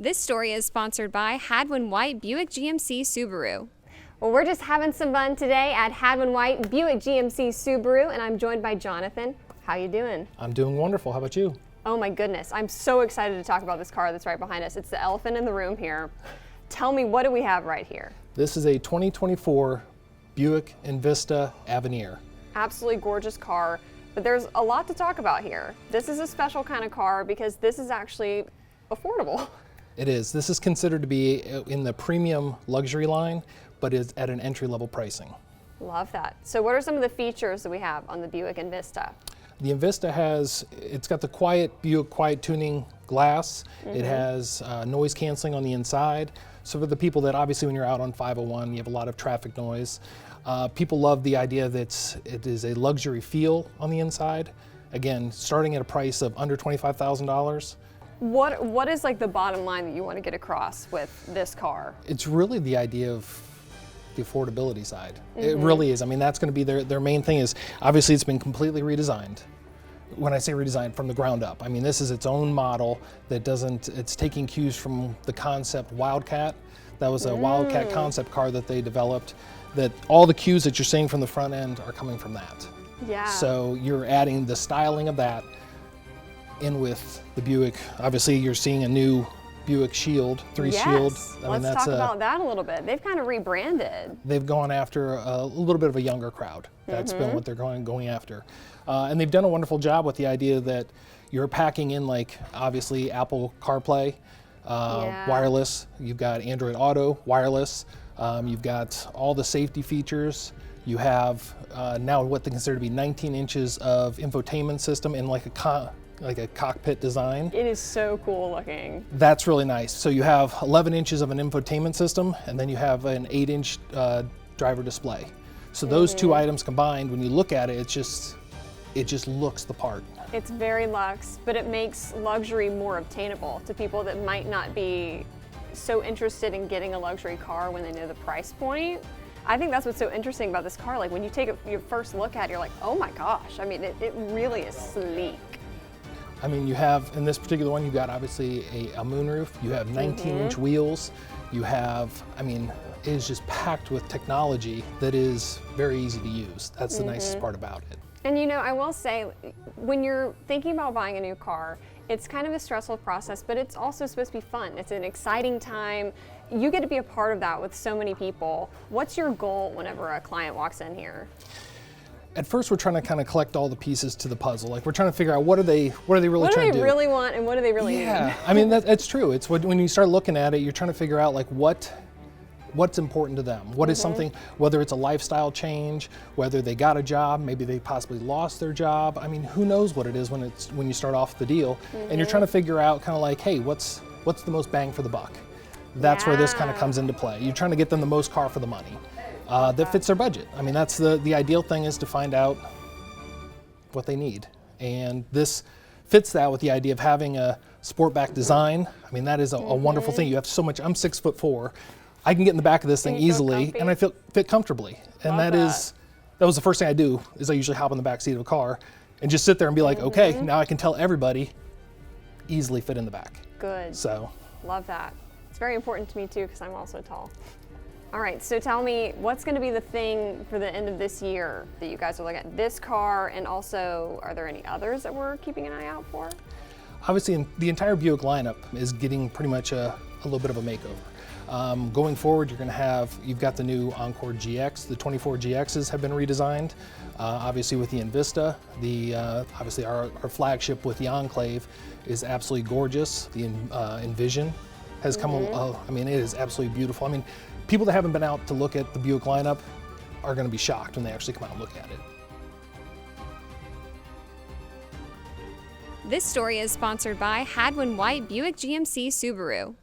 This story is sponsored by Hadwin White Buick GMC Subaru. Well, we're just having some fun today at Hadwin White Buick GMC Subaru, and I'm joined by Jonathan. How you doing? I'm doing wonderful. How about you? Oh my goodness, I'm so excited to talk about this car that's right behind us. It's the elephant in the room here. Tell me, what do we have right here? This is a 2024 Buick Envista Avenir. Absolutely gorgeous car, but there's a lot to talk about here. This is a special kind of car because this is actually affordable. It is. This is considered to be in the premium luxury line, but is at an entry-level pricing. Love that. So what are some of the features that we have on the Buick Envista? The Envista it's got the Buick quiet tuning glass. It has noise canceling on the inside. So for the people that obviously when you're out on 501, you have a lot of traffic noise. People love the idea that it is a luxury feel on the inside. Again, starting at a price of under $25,000. What is like the bottom line that you want to get across with this car? It's really the idea of the affordability side. It really is. I mean, that's going to be their main thing. Is obviously it's been completely redesigned. When I say redesigned, from the ground up. I mean, this is its own model that it's taking cues from the concept Wildcat. That was a Wildcat concept car that they developed, that all the cues that you're seeing from the front end are coming from that. Yeah. So you're adding the styling of that in with the Buick. Obviously you're seeing a new Buick Shield, Shield. Let's talk about that a little bit. They've kind of rebranded. They've gone after a little bit of a younger crowd. That's been what they're going after. And they've done a wonderful job with the idea that you're packing in, like, obviously Apple CarPlay, wireless. You've got Android Auto, wireless. You've got all the safety features. You have now what they consider to be 19 inches of infotainment system in like a cockpit design. It is so cool looking. That's really nice. So you have 11 inches of an infotainment system, and then you have an 8-inch driver display. So those two items combined, when you look at it, it just looks the part. It's very luxe, but it makes luxury more obtainable to people that might not be so interested in getting a luxury car when they know the price point. I think that's what's so interesting about this car. Like when you take your first look at it, you're like, oh my gosh. I mean, it really is sleek. I mean, you have, in this particular one, you've got obviously a moonroof, you have 19-inch wheels, you have, I mean, it is just packed with technology that is very easy to use. That's the nicest part about it. And you know, I will say, when you're thinking about buying a new car, it's kind of a stressful process, but it's also supposed to be fun. It's an exciting time. You get to be a part of that with so many people. What's your goal whenever a client walks in here? At first, we're trying to kind of collect all the pieces to the puzzle. Like we're trying to figure out what are they really trying to do? What do they really want and what do they really need? Yeah, I mean that's true. It's when you start looking at it, you're trying to figure out like what's important to them. What is something, whether it's a lifestyle change, whether they got a job, maybe they possibly lost their job. I mean, who knows what it is when you start off the deal, and you're trying to figure out kind of like, hey, what's the most bang for the buck? That's where this kind of comes into play. You're trying to get them the most car for the money. That fits their budget. I mean, that's the ideal thing, is to find out what they need. And this fits that with the idea of having a sportback design. I mean, that is a wonderful thing. You have so much, I'm 6'4". I can get in the back of this thing easily, and I fit comfortably. And that was the first thing I do, is I usually hop in the back seat of a car and just sit there and be like, okay, now I can tell everybody, easily fit in the back. Good. So. Love that. It's very important to me too, because I'm also tall. All right, so tell me, what's going to be the thing for the end of this year that you guys are looking at? This car, and also, are there any others that we're keeping an eye out for? Obviously, the entire Buick lineup is getting pretty much a little bit of a makeover. Going forward, you've got the new Encore GX. The 24 GXs have been redesigned. Obviously, with the Envista, obviously our flagship with the Enclave is absolutely gorgeous. The Envision has come. I mean, it is absolutely beautiful. I mean, people that haven't been out to look at the Buick lineup are going to be shocked when they actually come out and look at it. This story is sponsored by Hadwin White Buick GMC Subaru.